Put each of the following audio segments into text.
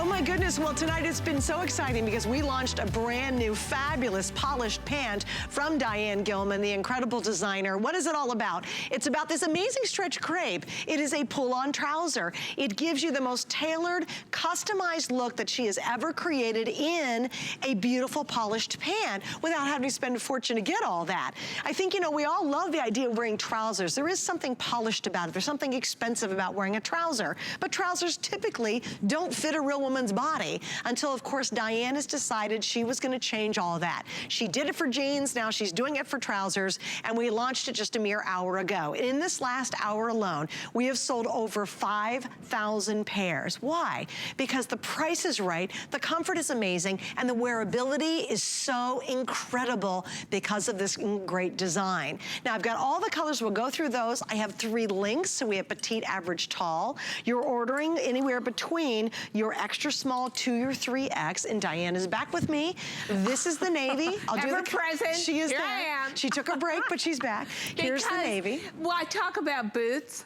Oh my goodness, well tonight it's been so exciting because we launched a brand new fabulous polished pant from Diane Gilman, the incredible designer. What is it all about? It's about this amazing stretch crepe. It is a pull-on trouser. It gives you the most tailored, customized look that she has ever created in a beautiful polished pant without having to spend a fortune to get all that. I think, you know, we all love the idea of wearing trousers. There is something polished about it. There's something expensive about wearing a trouser. But trousers typically don't fit a real woman's body until, of course, Diane has decided she was going to change all of that. She did it for jeans, now she's doing it for trousers, and we launched it just a mere hour ago. In this last hour alone, we have sold over 5,000 pairs. Why? Because the price is right, the comfort is amazing, and the wearability is so incredible because of this great design. Now, I've got all the colors. We'll go through those. I have 3 links, so we have petite, average, tall. You're ordering anywhere between your extra small to your 3X, and Diane is back with me. This is the navy. I'll do the present. She is Here there. I am. She took a break, but she's back. Here's the navy. Well, I talk about boots,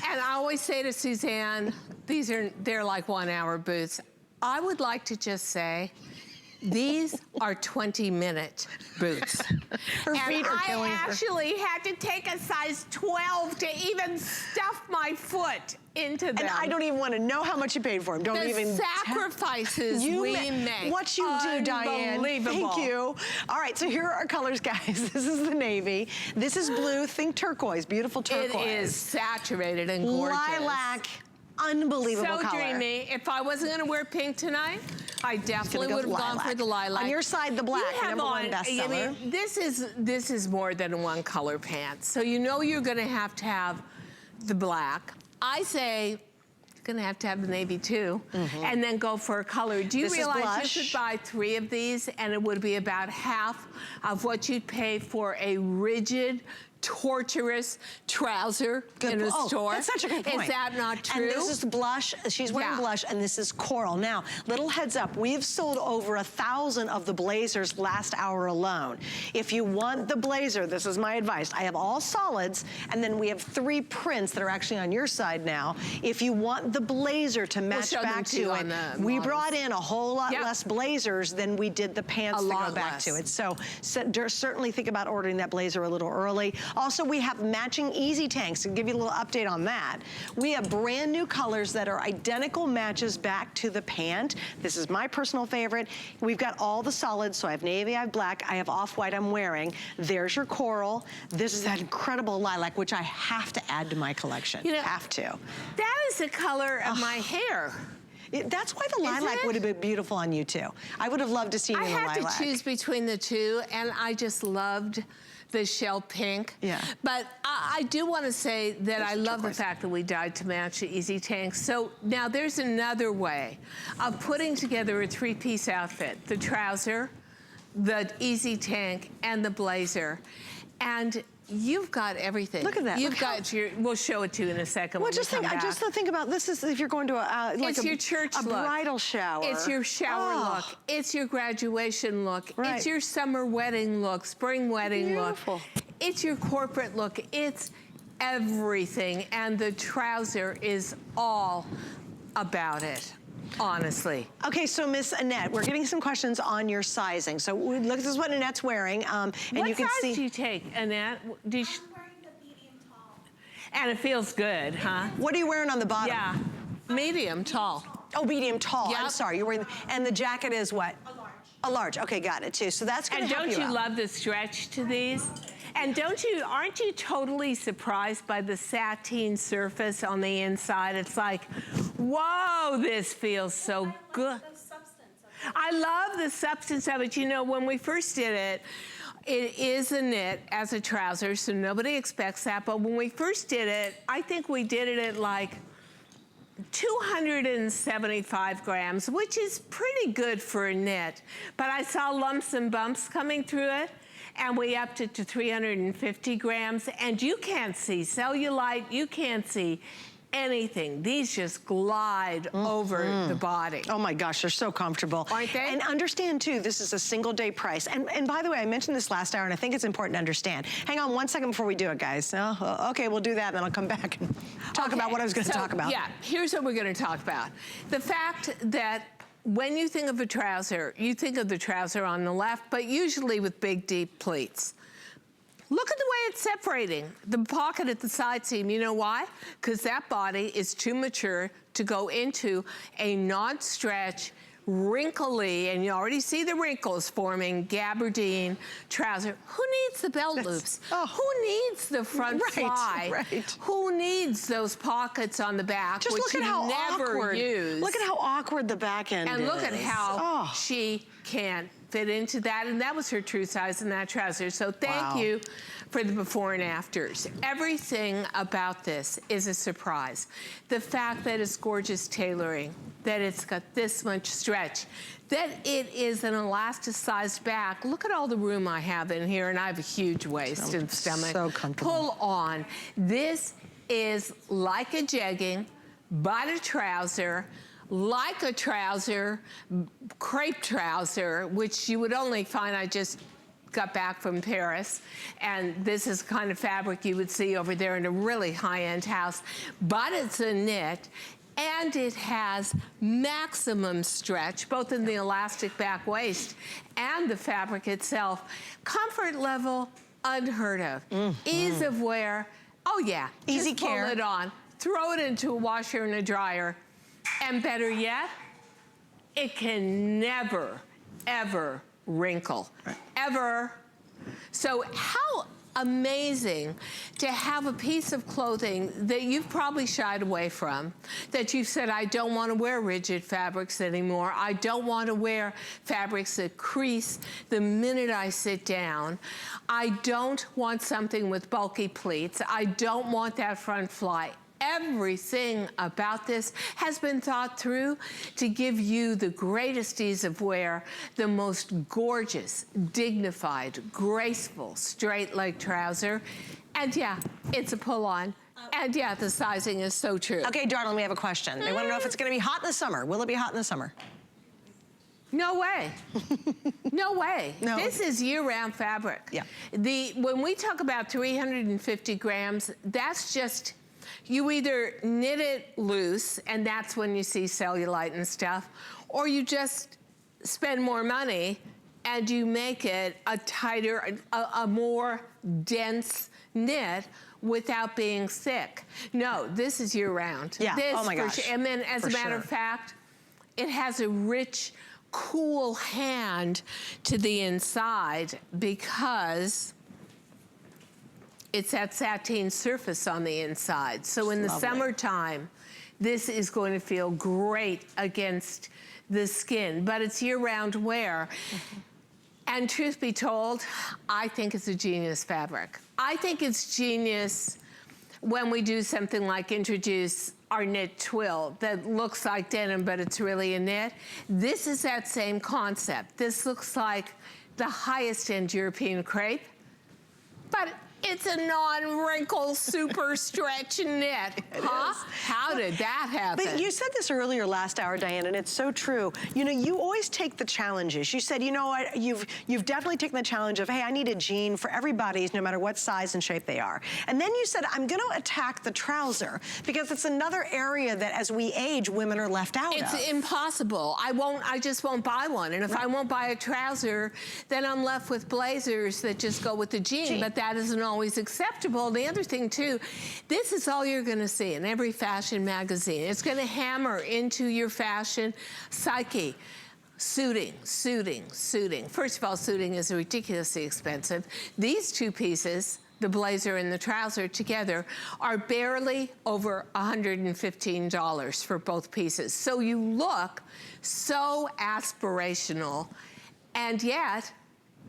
and I always say to Suzanne, they're like 1-hour boots. I would like to just say, these are 20-minute boots. Her feet are killing her. I actually had to take a size 12 to even stuff my foot into them. And I don't even want to know how much you paid for them. Don't even sacrifices we make. What you do, Diane. Unbelievable. Thank you. All right, so here are our colors, guys. This is the navy. This is blue. Think turquoise. Beautiful turquoise. It is saturated and gorgeous. Lilac. Unbelievable so color. Dreamy. If I wasn't going to wear pink tonight, I definitely would have gone for the lilac. On your side, the black, number one bestseller. I mean, this is more than one color pants. So you know you're going to have the black. I say you're going to have the navy too, and then go for a color. Do you realize you could buy 3 of these and it would be about half of what you'd pay for a rigid, torturous trouser in a store? That's such a good point. Is that not true? And this is blush. She's wearing blush, and this is coral. Now, little heads up, we've sold over 1,000 of the blazers last hour alone. If you want the blazer, this is my advice. I have all solids, and then we have 3 prints that are actually on your side now. If you want the blazer to match back to it, we brought in a whole lot less blazers than we did the pants to go back to it. So certainly think about ordering that blazer a little early. Also, we have matching easy tanks. To give you a little update on that, we have brand new colors that are identical matches back to the pant. This is my personal favorite. We've got all the solids, so I have navy, I have black, I have off-white I'm wearing. There's your coral. This is that incredible lilac, which I have to add to my collection. You know, have to. That is the color of my hair. That's why the lilac would have been beautiful on you too. I would have loved to see you in the lilac. I had to choose between the two, and I just loved the shell pink. Yeah. But I do want to say that I love the fact that we dyed to match the easy tanks. So now there's another way of putting together a 3-piece outfit: the trouser, the easy tank, and the blazer. And you've got everything. Look at that. You've got your, we'll show it to you in a second. Well, just think about this is if you're going to it's your church look. Bridal shower. It's your shower look. It's your graduation look. Right. It's your summer wedding look, spring wedding look. It's your corporate look. It's everything. And the trouser is all about it. Honestly. Okay, so Miss Annette, we're getting some questions on your sizing. So look, this is what Annette's wearing, and you can see. What size do you take, Annette? I'm wearing the medium tall. And it feels good, huh? What are you wearing on the bottom? Yeah, medium tall. Oh, medium tall. Yep. I'm sorry, you're wearing. And the jacket is what? A large. A large. Okay, got it too. So that's going to help you out. And don't you love the stretch to these? And aren't you totally surprised by the sateen surface on the inside? It's like, whoa, this feels so good. I love the substance of it. You know, when we first did it, it is a knit as a trouser, so nobody expects that. But when we first did it, I think we did it at like 275 grams, which is pretty good for a knit. But I saw lumps and bumps coming through it, and we upped it to 350 grams, and you can't see cellulite, you can't see anything. These just glide over the body. Oh my gosh, they're so comfortable. Aren't they? And understand too, this is a single day price. And by the way, I mentioned this last hour and I think it's important to understand. Hang on 1 second before we do it, guys. Okay, we'll do that and then I'll come back and talk about what I was gonna talk about. Yeah, here's what we're gonna talk about. The fact that when you think of a trouser, you think of the trouser on the left, but usually with big, deep pleats. Look at the way it's separating the pocket at the side seam. You know why? Because that body is too mature to go into a non-stretch, wrinkly, and you already see the wrinkles forming, gabardine trouser. Who needs the belt loops? Who needs the front fly? Right. Who needs those pockets on the back, Just which look at you how never awkward. use? Look at how awkward the back end is. And look at how she can't fit into that, and that was her true size in that trouser. So thank you for the before and afters. Everything about this is a surprise. The fact that it's gorgeous tailoring, that it's got this much stretch, that it is an elasticized back. Look at all the room I have in here, and I have a huge waist and stomach. So comfortable. PullOn. This is like a jegging, but a trouser, like a trouser, crepe trouser, which you would only find, I just got back from Paris, and this is the kind of fabric you would see over there in a really high-end house, but it's a knit, and it has maximum stretch, both in the elastic back waist and the fabric itself. Comfort level, unheard of. Ease of wear, oh yeah. Easy just pull care. it on, throw it into a washer and a dryer, and better yet, it can never, ever wrinkle, ever. So how amazing to have a piece of clothing that you've probably shied away from, that you've said, I don't want to wear rigid fabrics anymore. I don't want to wear fabrics that crease the minute I sit down. I don't want something with bulky pleats. I don't want that front fly. Everything about this has been thought through to give you the greatest ease of wear, the most gorgeous, dignified, graceful, straight leg trouser. And yeah, it's a pull-on. And yeah, the sizing is so true. Okay, darling, we have a question. They want to know if it's going to be hot in the summer. Will it be hot in the summer? No way. No way. No. This is year-round fabric. Yeah. When we talk about 350 grams, that's just, you either knit it loose, and that's when you see cellulite and stuff, or you just spend more money and you make it a tighter, a more dense knit without being thick. No, this is year-round. Yeah, This oh my gosh. And then, as a matter sure. of fact, it has a rich, cool hand to the inside because it's that sateen surface on the inside. So in the summertime, this is going to feel great against the skin, but it's year-round wear. And truth be told, I think it's a genius fabric. I think it's genius when we do something like introduce our knit twill that looks like denim, but it's really a knit. This is that same concept. This looks like the highest end European crepe, but it's a non-wrinkle, super stretch knit. How did that happen? But you said this earlier last hour, Diane, and it's so true. You know, you always take the challenges. You said, you know what, you've definitely taken the challenge of, hey, I need a jean for everybody's, no matter what size and shape they are. And then you said, I'm gonna attack the trouser, because it's another area that as we age, women are left out of. It's impossible. I just won't buy one. And if I won't buy a trouser, then I'm left with blazers that just go with the jean. But that isn't always acceptable. The other thing too, this is all you're gonna see in every fashion magazine. It's gonna hammer into your fashion psyche. Suiting, suiting, suiting. First of all, suiting is ridiculously expensive. These two pieces, the blazer and the trouser together, are barely over $115 for both pieces. So you look so aspirational, and yet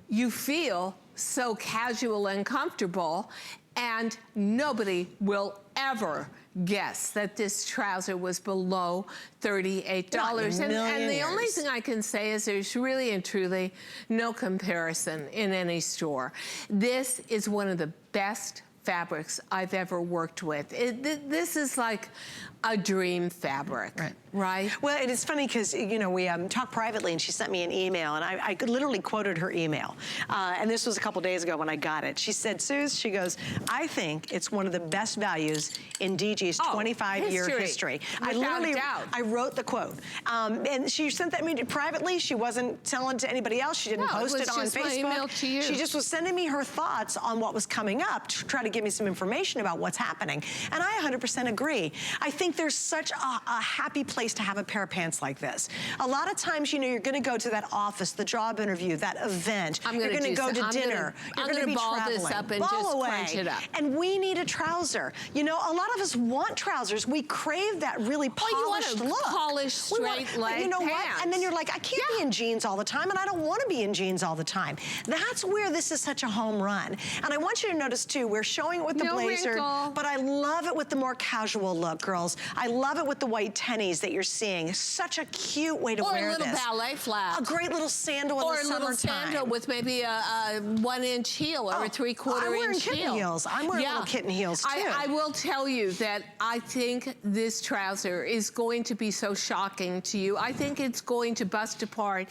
you feel so casual and comfortable, and nobody will ever guess that this trouser was below $38. And the only thing I can say is there's really and truly no comparison in any store. This is one of the best fabrics I've ever worked with. This is like a dream fabric, right? Well, it is funny because, you know, we talked privately and she sent me an email and I literally quoted her email. And this was a couple days ago when I got it. She said, Suze, she goes, I think it's one of the best values in DG's 25-year history. Without doubt. I wrote the quote. And she sent that to me privately. She wasn't telling to anybody else. She didn't post it on Facebook. My email to you. She just was sending me her thoughts on what was coming up to try to give me some information about what's happening. And I 100% agree. I think there's such a happy place to have a pair of pants like this. A lot of times, you know, you're gonna go to that office, the job interview, that event. You're gonna go to dinner. I'm gonna ball this up and just crunch it up. And we need a trouser. You know, a lot of us want trousers. We crave that really polished look. You want a polished, straight leg you know pants. what? And then you're like, I can't be in jeans all the time, and I don't want to be in jeans all the time. That's where this is such a home run. And I want you to notice too, we're showing it with the blazer, but I love it with the more casual look, girls. I love it with the white tennies that you're seeing. Such a cute way to wear this. Or a little ballet flat. A great little sandal in the summertime. Or a little sandal with maybe a 1-inch heel or a 3/4-inch heel. Kitten heels. I'm wearing little kitten heels too. I will tell you that I think this trouser is going to be so shocking to you. I think it's going to bust apart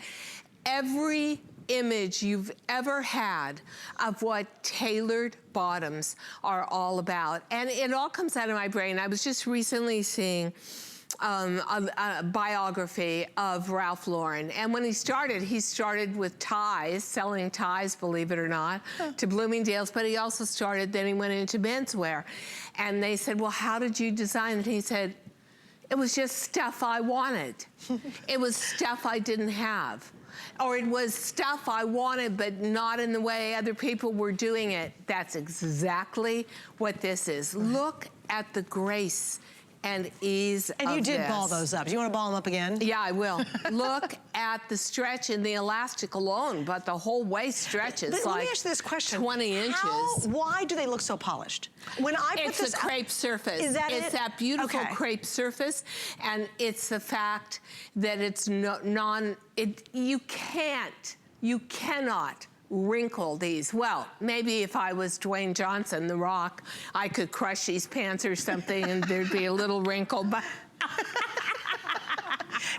every image you've ever had of what tailored bottoms are all about. And it all comes out of my brain. I was just recently seeing a biography of Ralph Lauren. And when he started with ties, selling ties, believe it or not, to Bloomingdale's, but he also then he went into menswear. And they said, well, how did you design it? And he said, it was just stuff I wanted. It was stuff I didn't have. Or it was stuff I wanted, but not in the way other people were doing it. That's exactly what this is. Look at the grace and ease and you did this. ball those up. Do you want to ball them up again? Yeah, I will. Look at the stretch and the elastic alone, but the whole waist stretches like let me ask you this question. 20 inches. Why do they look so polished? When I put this it's a crepe surface. Is that it's that beautiful crepe surface, and it's the fact that it's you cannot wrinkle these. Well, maybe if I was Dwayne Johnson, The Rock, I could crush these pants or something and there'd be a little wrinkle, but...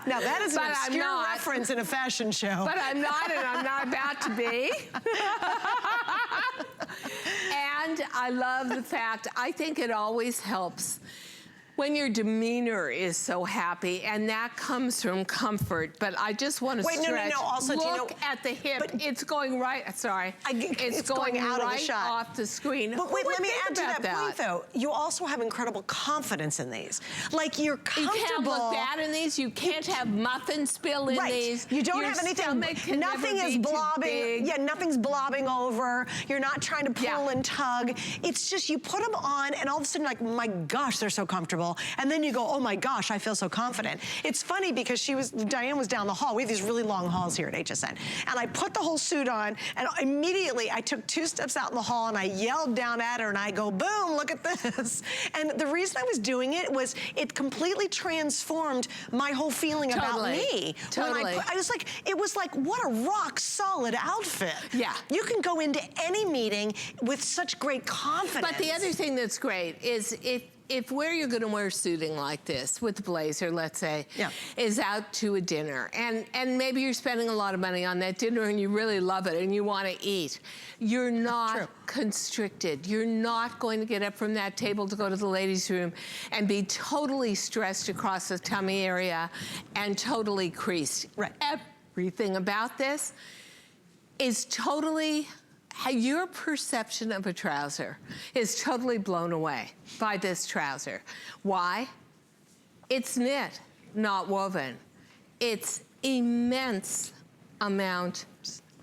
Now that is an obscure reference in a fashion show. But I'm not, and I'm not about to be. And I love the fact, I think it always helps when your demeanor is so happy, and that comes from comfort. But I just want to stretch. No. Also, look at the hip. It's going right. Sorry, it's going out of the shot, off the screen. But wait, let me add to that point, though. You also have incredible confidence in these. Like you're comfortable. You can't look bad in these. You can't have muffin spill in these. You don't have anything. Nothing is blobbing. Yeah, nothing's blobbing over. You're not trying to pull and tug. It's just you put them on, and all of a sudden, like, my gosh, they're so comfortable. And then you go, oh my gosh, I feel so confident. It's funny because Diane was down the hall. We have these really long halls here at HSN. And I put the whole suit on, and immediately I took 2 steps out in the hall and I yelled down at her and I go, boom, look at this. And the reason I was doing it was it completely transformed my whole feeling about me. Totally. It was like, what a rock solid outfit. Yeah. You can go into any meeting with such great confidence. But the other thing that's great is if where you're going to wear suiting like this with the blazer, let's say, is out to a dinner, and maybe you're spending a lot of money on that dinner and you really love it and you want to eat, you're not constricted. You're not going to get up from that table to go to the ladies' room and be totally stressed across the tummy area and totally creased. Right. Everything about this is totally... Your perception of a trouser is totally blown away by this trouser. Why? It's knit, not woven. It's immense amount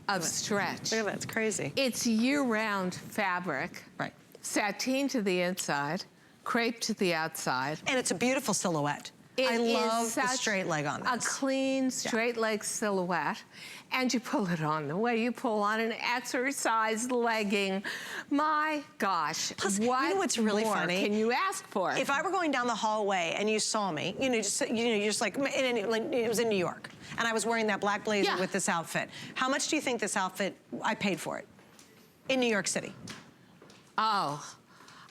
of stretch. Look at that, it's crazy. It's year-round fabric. Right. Sateen to the inside, crepe to the outside. And it's a beautiful silhouette. I love the straight leg on this. A clean, straight leg silhouette. And you pull it on the way you pull on an exercise legging. My gosh, Plus, what you know what's really funny? Can you ask for? If I were going down the hallway and you saw me, just like it was in New York, and I was wearing that black blazer with this outfit. How much do you think this outfit, I paid for it? In New York City. Oh.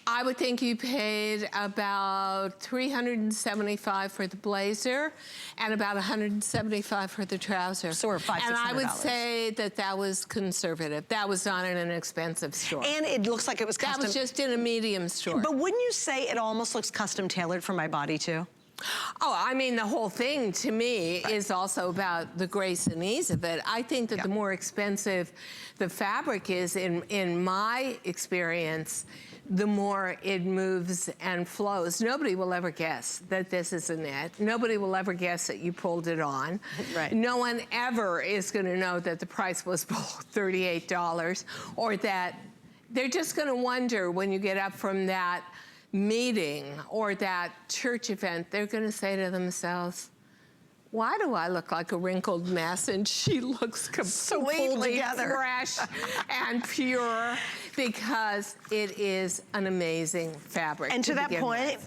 I would think you paid about $375 for the blazer and about $175 for the trouser. So we're $500, And $600. I would say that was conservative. That was not in an expensive store. And it looks like it was custom. That was just in a medium store. But wouldn't you say it almost looks custom tailored for my body too? Oh, I mean, the whole thing to me is also about the grace and ease of it. I think that the more expensive the fabric is, in my experience, the more it moves and flows. Nobody will ever guess that this is a knit. Nobody will ever guess that you pulled it on. Right. No one ever is gonna know that the price was $38, or that they're just gonna wonder when you get up from that meeting or that church event, they're gonna say to themselves, why do I look like a wrinkled mess and she looks completely fresh and pure? Because it is an amazing fabric. And to that point,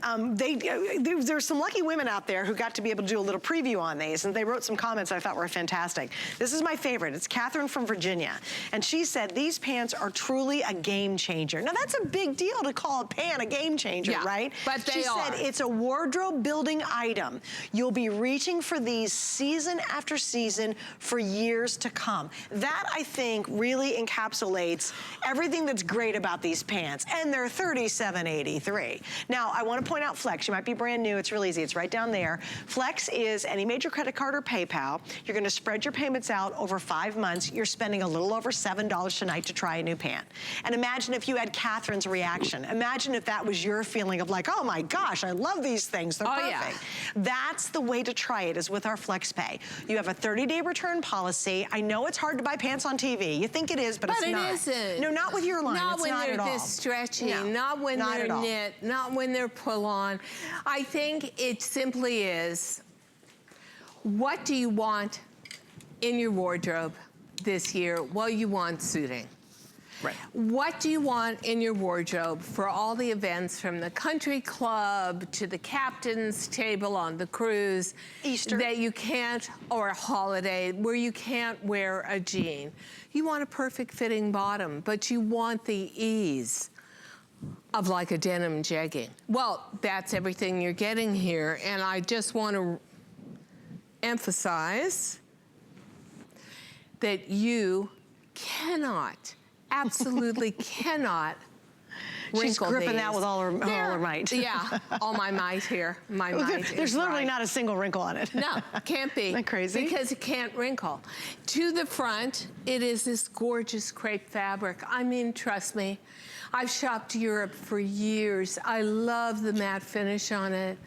there's some lucky women out there who got to be able to do a little preview on these, and they wrote some comments I thought were fantastic. This is my favorite. It's Catherine from Virginia, and she said, these pants are truly a game changer. Now that's a big deal to call a pant a game changer, right? But she said it's a wardrobe building item. You'll be reaching for these season after season for years to come. That, I think, really encapsulates everything that's great about these pants, and they're $37.83. Now, I want to point out Flex. You might be brand new. It's real easy. It's right down there. Flex is any major credit card or PayPal. You're going to spread your payments out over 5 months. You're spending a little over $7 tonight to try a new pant. And imagine if you had Catherine's reaction. Imagine if that was your feeling of like, oh my gosh, I love these things. They're perfect. Yeah. That's the way to try it, is with our Flex Pay. You have a 30-day return policy. I know it's hard to buy pants on TV. You think it is, but it's not. But it isn't. No, not with your line. Not it's when not they're at all. this stretchy, not when not they're knit, not when they're pull-on. I think it simply is, what do you want in your wardrobe this year? Well, you want suiting. Right. What do you want in your wardrobe for all the events, from the country club to the captain's table on the cruise, Easter, that you can't, or a holiday where you can't wear a jean? You want a perfect fitting bottom, but you want the ease of like a denim jegging. Well, that's everything you're getting here, and I just want to emphasize that you cannot, absolutely cannot wrinkle She's gripping these. that with all her might. Yeah, all my might here. My might. There's literally not a single wrinkle on it. No, can't be. Isn't that crazy? Because it can't wrinkle. To the front, it is this gorgeous crepe fabric. I mean, trust me, I've shopped Europe for years. I love the matte finish on it.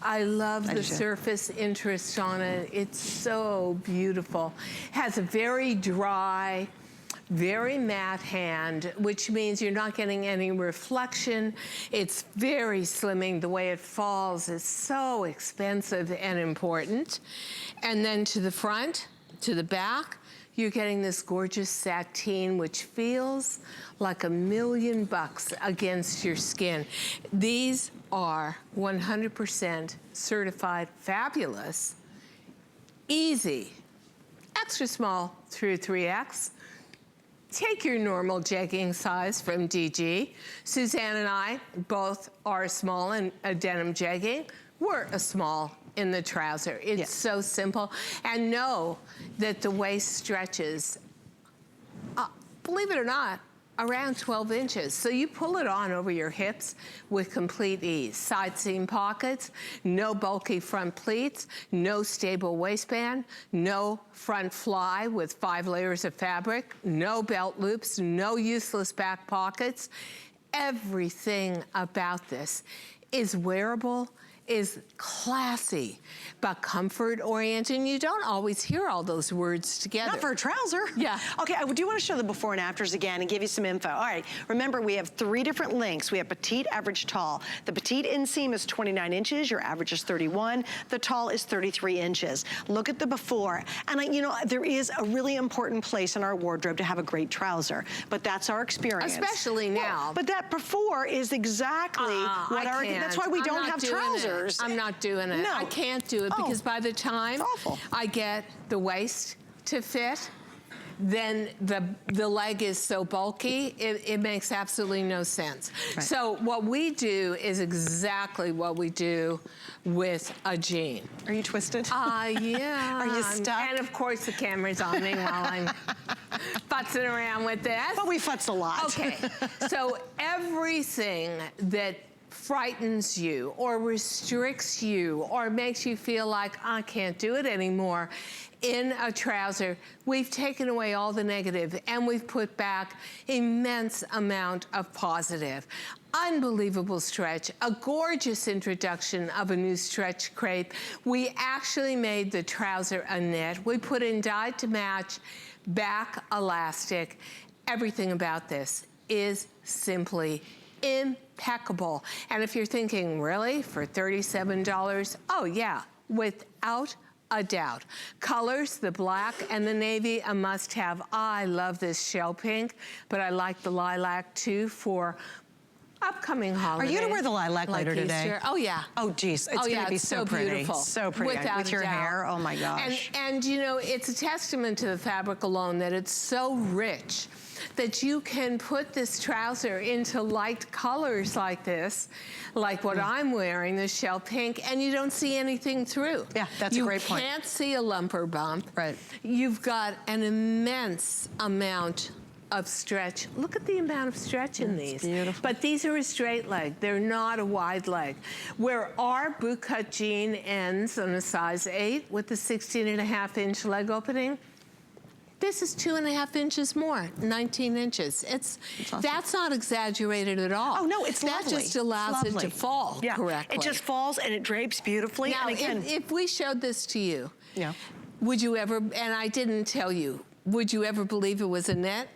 I love the surface interest on it. It's so beautiful. Has a very dry, very matte hand, which means you're not getting any reflection. It's very slimming. The way it falls is so expensive and important. And then to the front, to the back, you're getting this gorgeous sateen, which feels like $1,000,000 against your skin. These are 100% certified fabulous, easy, extra small through 3X. Take your normal jegging size from DG. Suzanne and I both are small in a denim jegging. We're a small in the trouser. It's so simple. And know that the waist stretches, believe it or not, around 12 inches. So you pull it on over your hips with complete ease. Side seam pockets, no bulky front pleats, no stable waistband, no front fly with 5 layers of fabric, no belt loops, no useless back pockets. Everything about this is wearable, is classy, but comfort oriented. And you don't always hear all those words together. Not for a trouser. Yeah. Okay, I do want to show the before and afters again and give you some info. All right, remember we have 3 different lengths. We have petite, average, tall. The petite inseam is 29 inches, your average is 31. The tall is 33 inches. Look at the before. And you know, there is a really important place in our wardrobe to have a great trouser, but that's our experience. Especially now. But that before is exactly what that's why we don't have trousers. I'm not doing it. No. I can't do it because by the time I get the waist to fit, then the leg is so bulky, it makes absolutely no sense. Right. So what we do is exactly what we do with a jean. Are you twisted? Yeah. Are you stuck? And of course the camera's on me while I'm futzing around with this. But we futz a lot. Okay, so everything that frightens you or restricts you or makes you feel like I can't do it anymore in a trouser, we've taken away all the negative and we've put back immense amount of positive. Unbelievable stretch, a gorgeous introduction of a new stretch crepe. We actually made the trouser a knit. We put in dyed to match back elastic. Everything about this is simply impeccable. And if you're thinking, really, for $37? Oh yeah, without a doubt. Colors, the black and the navy, a must-have. I love this shell pink, but I like the lilac too for upcoming holidays. Are you gonna wear the lilac like later today? Easter. Oh yeah. Oh geez, it's gonna be so pretty. Beautiful. So pretty. Without with your a doubt. hair, oh my gosh. And you know, it's a testament to the fabric alone that it's so rich that you can put this trouser into light colors like this, like what I'm wearing, the shell pink, and you don't see anything through. Yeah, that's a great point. You can't see a lump or bump. Right. You've got an immense amount of stretch. Look at the amount of stretch in these. Beautiful. But these are a straight leg. They're not a wide leg. Where our boot cut jean ends on a size 8 with the 16.5-inch leg opening, this is 2.5 inches more, 19 inches. Awesome. That's not exaggerated at all. Oh no, it's that lovely. That just allows it to fall correctly. It just falls and it drapes beautifully. Now, and again, if we showed this to you, yeah, would you ever, and I didn't tell you, would you ever believe it was a net?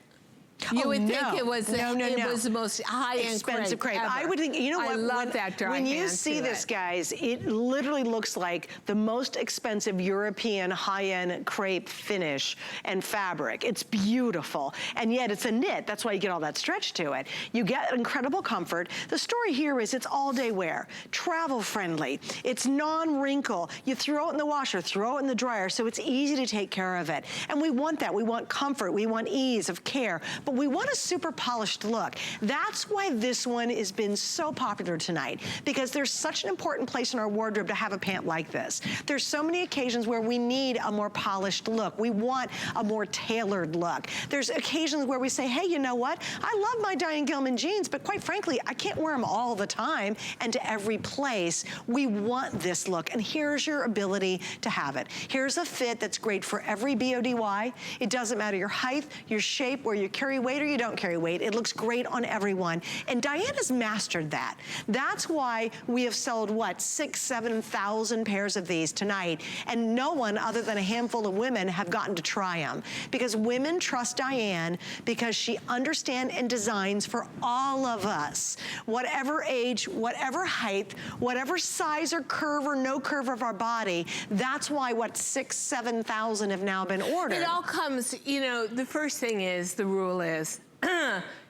You would think it was it was the most high-end expensive crepe. ever. I would think, you know what? I love that dry When you hand see to this, it. guys, it literally looks like the most expensive European high-end crepe finish and fabric. It's beautiful, and yet it's a knit. That's why you get all that stretch to it. You get incredible comfort. The story here is it's all-day wear, travel-friendly. It's non-wrinkle. You throw it in the washer, throw it in the dryer, so it's easy to take care of it. And we want that. We want comfort. We want ease of care. But we want a super polished look. That's why this one has been so popular tonight, because there's such an important place in our wardrobe to have a pant like this. There's so many occasions where we need a more polished look. We want a more tailored look. There's occasions where we say, hey, you know what? I love my Diane Gilman jeans, but quite frankly, I can't wear them all the time and to every place. We want this look, and here's your ability to have it. Here's a fit that's great for every BODY. It doesn't matter your height, your shape, where you carry weight or you don't carry weight. It looks great on everyone. And Diane has mastered that. That's why we have sold, what, 6,000, 7,000 pairs of these tonight. And no one other than a handful of women have gotten to try them. Because women trust Diane because she understands and designs for all of us. Whatever age, whatever height, whatever size or curve or no curve of our body, that's why, what, 6,000, 7,000 have now been ordered. It all comes, you know, the first thing is, the rule is,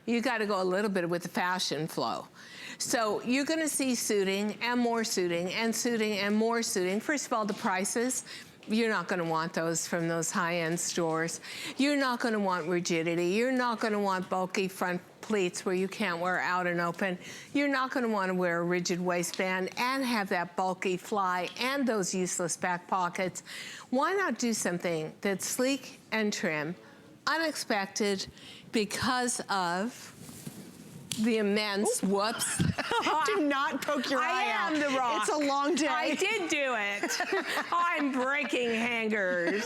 you got to go a little bit with the fashion flow. So you're going to see suiting and more suiting and suiting and more suiting. First of all, the prices, you're not going to want those from those high-end stores. You're not going to want rigidity. You're not going to want bulky front pleats where you can't wear out and open. You're not going to want to wear a rigid waistband and have that bulky fly and those useless back pockets. Why not do something that's sleek and trim, unexpected, because of the immense, whoops. Do not poke your eye out. I am the rock. It's a long day. I did do it. I'm breaking hangers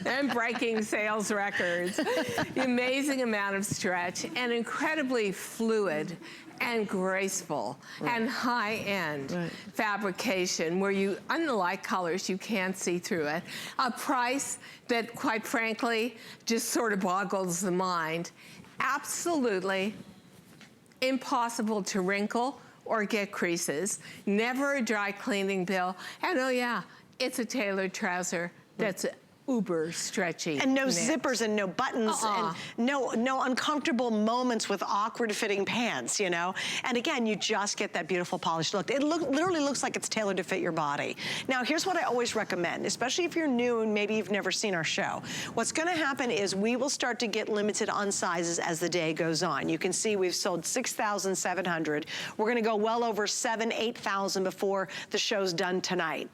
and breaking sales records. The amazing amount of stretch and incredibly fluid and graceful and high-end fabrication where you, on the light colors, you can't see through it. A price that, quite frankly, just sort of boggles the mind. Absolutely impossible to wrinkle or get creases. Never a dry cleaning bill. And oh yeah, it's a tailored trouser that's uber stretchy. And no knit. zippers and no buttons and no uncomfortable moments with awkward fitting pants, you know? And again, you just get that beautiful polished look. It literally looks like it's tailored to fit your body. Now, here's what I always recommend, especially if you're new and maybe you've never seen our show. What's gonna happen is we will start to get limited on sizes as the day goes on. You can see we've sold 6,700. We're gonna go well over 7,000, 8,000 before the show's done tonight.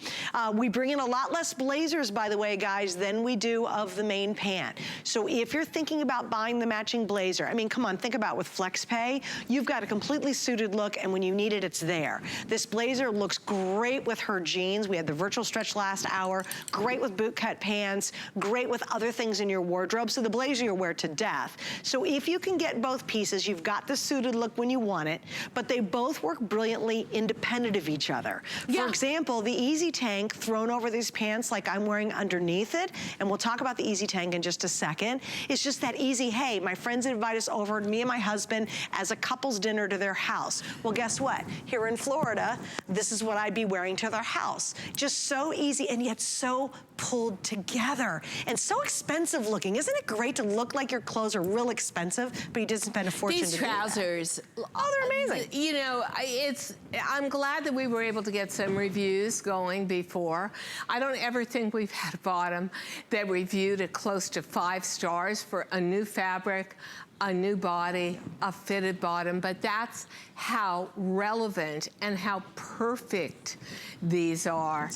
We bring in a lot less blazers, by the way, guys, than we do of the main pant. So if you're thinking about buying the matching blazer, I mean, come on, think about with FlexPay, you've got a completely suited look, and when you need it, it's there. This blazer looks great with her jeans. We had the virtual stretch last hour, great with boot cut pants, great with other things in your wardrobe. So the blazer you'll wear to death. So if you can get both pieces, you've got the suited look when you want it, but they both work brilliantly independent of each other. For example, the Easy Tank thrown over these pants like I'm wearing underneath it, and we'll talk about the Easy Tank in just a second. It's just that easy, hey, my friends invite us over, me and my husband, as a couple's dinner to their house. Well, guess what? Here in Florida, this is what I'd be wearing to their house. Just so easy and yet so pulled together and so expensive looking. Isn't it great to look like your clothes are real expensive, but you didn't spend a fortune These to do that? trousers, oh, they're amazing. You know, I'm glad that we were able to get some reviews going before. I don't ever think we've had a bottom that reviewed at close to 5 stars for a new fabric, a new body, a fitted bottom, but that's how relevant and how perfect these are.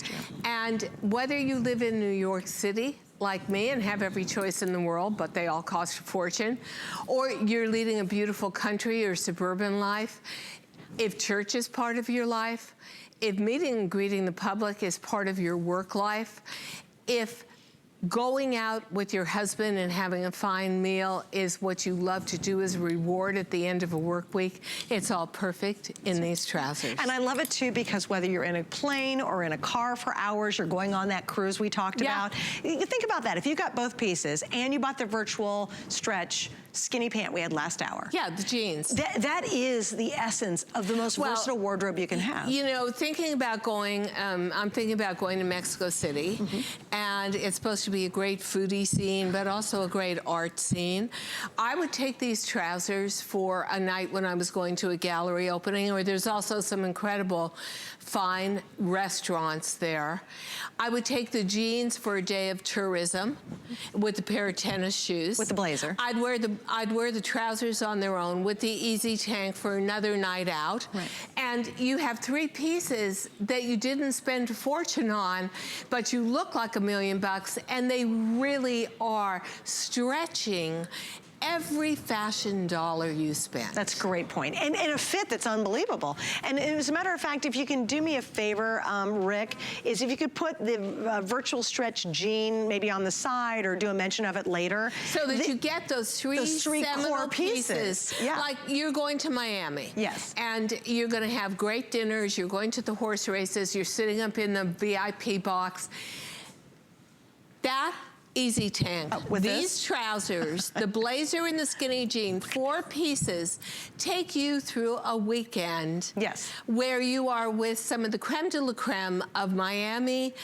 And whether you live in New York City, like me, and have every choice in the world, but they all cost a fortune, or you're leading a beautiful country or suburban life, if church is part of your life, if meeting and greeting the public is part of your work life, if going out with your husband and having a fine meal is what you love to do as a reward at the end of a work week, it's all perfect in these trousers. And I love it too, because whether you're in a plane or in a car for hours, you're going on that cruise we talked about. You think about that. If you got both pieces and you bought the virtual stretch skinny pant we had last hour. Yeah, the jeans. That is the essence of the most versatile wardrobe you can have. You know, thinking about going, I'm thinking about going to Mexico City, and it's supposed to be a great foodie scene, but also a great art scene. I would take these trousers for a night when I was going to a gallery opening, or there's also some incredible fine restaurants there. I would take the jeans for a day of tourism with a pair of tennis shoes. With the blazer. I'd wear the trousers on their own with the Easy Tank for another night out. Right. And you have 3 pieces that you didn't spend a fortune on, but you look like $1 million, and they really are stretching every fashion dollar you spend. That's a great point. And a fit that's unbelievable. And as a matter of fact, if you can do me a favor, Rick, is if you could put the virtual stretch jean maybe on the side or do a mention of it later. So that you get those three core pieces. Yeah. Like you're going to Miami. Yes. And you're going to have great dinners. You're going to the horse races. You're sitting up in the VIP box. That Easy Tank. With these trousers, the blazer and the skinny jean, 4 pieces, take you through a weekend. Yes. Where you are with some of the creme de la creme of Miami.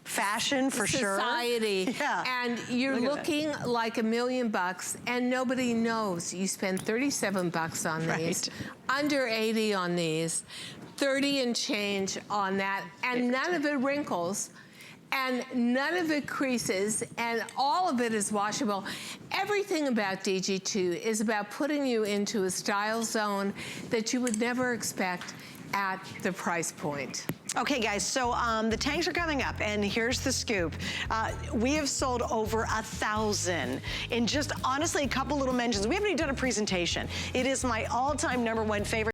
Fashion for society. Sure. Yeah. And you're looking like $1 million, and nobody knows. You spend $37 on these, under 80 on these, 30 and change on that, and none of it wrinkles. And none of it creases, and all of it is washable. Everything about DG2 is about putting you into a style zone that you would never expect at the price point. Okay, guys, so the tanks are coming up, and here's the scoop. We have sold over 1,000 in just, honestly, a couple little mentions. We haven't even done a presentation. It is my all-time #1 favorite.